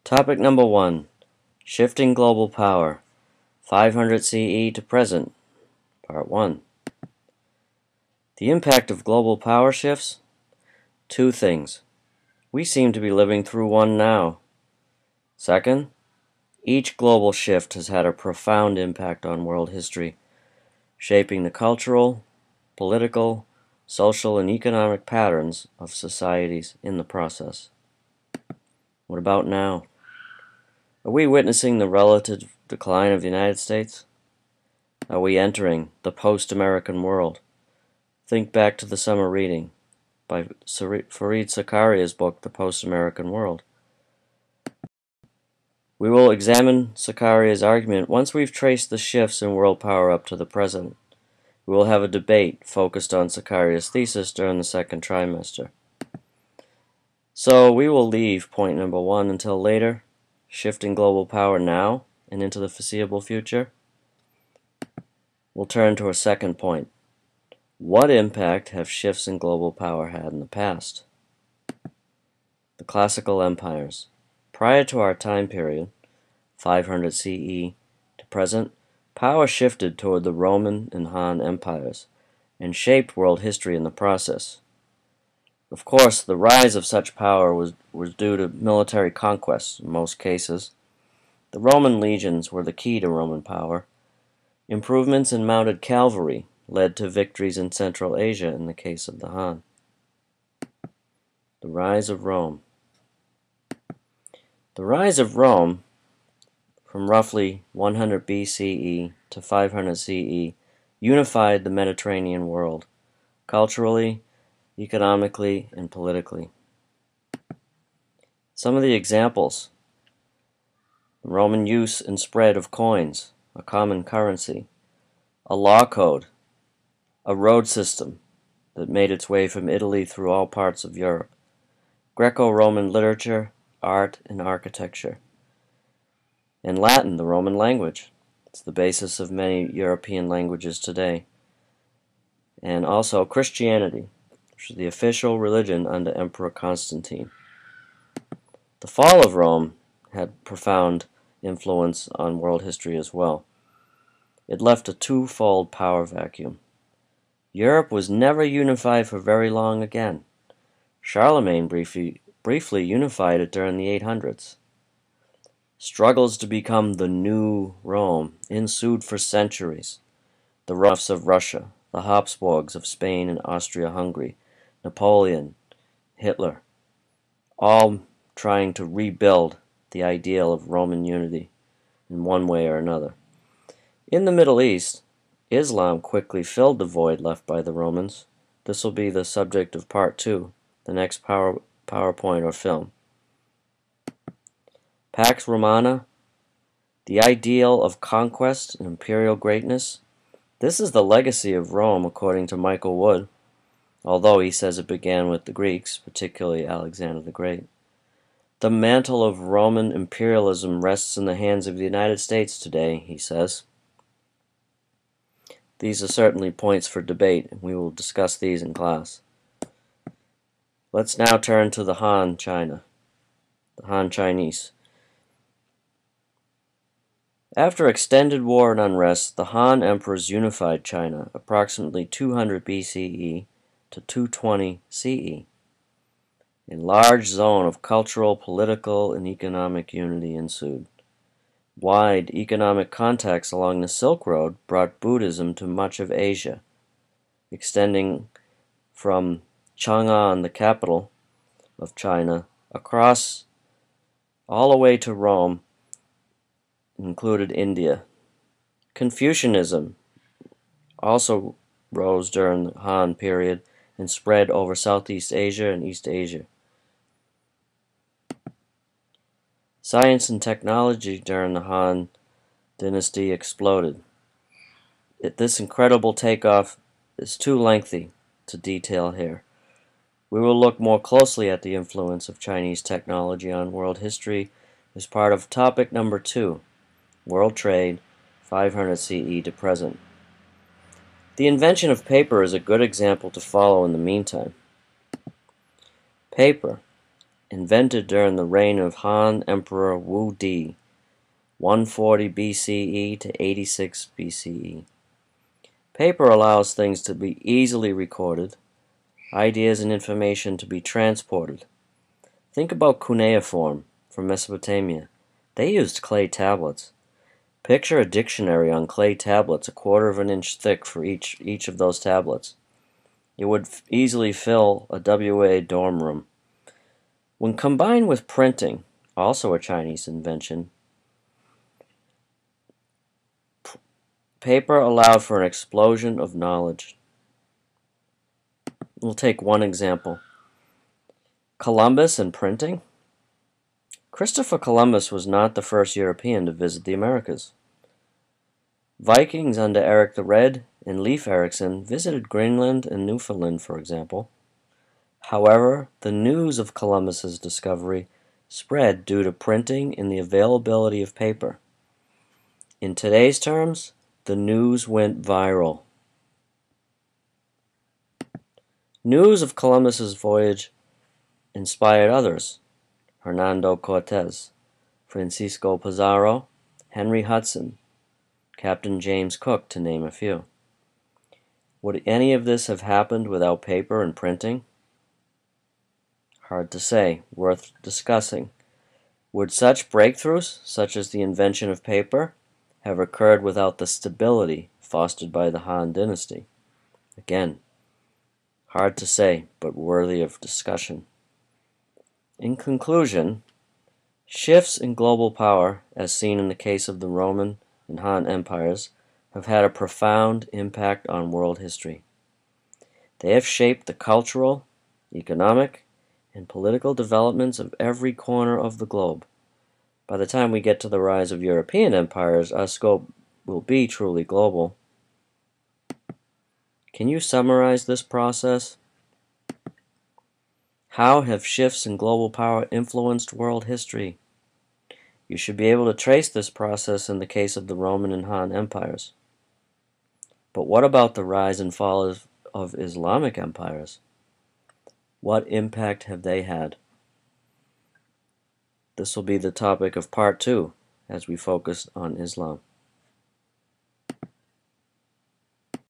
Topic number 1. Shifting Global Power, 500 CE to present, Part 1. The impact of global power shifts? Two things. We seem to be living through one now. Second, each global shift has had a profound impact on world history, shaping the cultural, political, social, and economic patterns of societies in the process. What about now? Are we witnessing the relative decline of the United States? Are we entering the post-American world? Think back to the summer reading by Fareed Zakaria's book, The Post-American World. We will examine Zakaria's argument once we've traced the shifts in world power up to the present. We will have a debate focused on Zakaria's thesis during the second trimester. So we will leave point number 1 until later, shifting global power now and into the foreseeable future. We'll turn to our second point. What impact have shifts in global power had in the past? The classical empires. Prior to our time period, 500 CE to present, power shifted toward the Roman and Han empires and shaped world history in the process. Of course, the rise of such power was due to military conquests in most cases. The Roman legions were the key to Roman power. Improvements in mounted cavalry led to victories in Central Asia in the case of the Han. The rise of Rome. The rise of Rome from roughly 100 BCE to 500 CE unified the Mediterranean world, culturally, economically, and politically. Some of the examples: the Roman use and spread of coins, a common currency, a law code, a road system that made its way from Italy through all parts of Europe, Greco-Roman literature, art, and architecture, and Latin, the Roman language. It's the basis of many European languages today. And also Christianity, which is the official religion under Emperor Constantine. The fall of Rome had profound influence on world history as well. It left a twofold power vacuum. Europe was never unified for very long again. Charlemagne briefly unified it during the 800s. Struggles to become the new Rome ensued for centuries. The Romanovs of Russia, the Habsburgs of Spain and Austria-Hungary, Napoleon, Hitler, all trying to rebuild the ideal of Roman unity in one way or another. In the Middle East, Islam quickly filled the void left by the Romans. This will be the subject of Part 2, the next PowerPoint or film. Pax Romana, the ideal of conquest and imperial greatness. This is the legacy of Rome according to Michael Wood, although he says it began with the Greeks, particularly Alexander the Great. The mantle of Roman imperialism rests in the hands of the United States today, he says. These are certainly points for debate, and we will discuss these in class. Let's now turn to the Han China, the Han Chinese. After extended war and unrest, the Han emperors unified China approximately 200 BCE to 220 CE. A large zone of cultural, political, and economic unity ensued. Wide economic contacts along the Silk Road brought Buddhism to much of Asia, extending from Chang'an, the capital of China, across all the way to Rome, included India. Confucianism also rose during the Han period and spread over Southeast Asia and East Asia. Science and technology during the Han dynasty exploded. This incredible takeoff is too lengthy to detail here. We will look more closely at the influence of Chinese technology on world history as part of topic number 2, World Trade, 500 CE to present. The invention of paper is a good example to follow in the meantime. Paper, invented during the reign of Han Emperor Wu Di, 140 BCE to 86 BCE. Paper allows things to be easily recorded, ideas and information to be transported. Think about cuneiform from Mesopotamia. They used clay tablets. Picture a dictionary on clay tablets, a quarter of an inch thick for each of those tablets. It would easily fill a WA dorm room. When combined with printing, also a Chinese invention, paper allowed for an explosion of knowledge. We'll take one example. Columbus and printing. Christopher Columbus was not the first European to visit the Americas. Vikings under Eric the Red and Leif Erikson visited Greenland and Newfoundland, for example. However, the news of Columbus's discovery spread due to printing and the availability of paper. In today's terms, the news went viral. News of Columbus's voyage inspired others: Hernando Cortez, Francisco Pizarro, Henry Hudson, Captain James Cook, to name a few. Would any of this have happened without paper and printing? Hard to say, worth discussing. Would such breakthroughs, such as the invention of paper, have occurred without the stability fostered by the Han Dynasty? Again, hard to say, but worthy of discussion. In conclusion, shifts in global power, as seen in the case of the Roman and Han empires, have had a profound impact on world history. They have shaped the cultural, economic, and political developments of every corner of the globe. By the time we get to the rise of European empires, our scope will be truly global. Can you summarize this process? How have shifts in global power influenced world history? You should be able to trace this process in the case of the Roman and Han empires. But what about the rise and fall of Islamic empires? What impact have they had? This will be the topic of part 2 as we focus on Islam.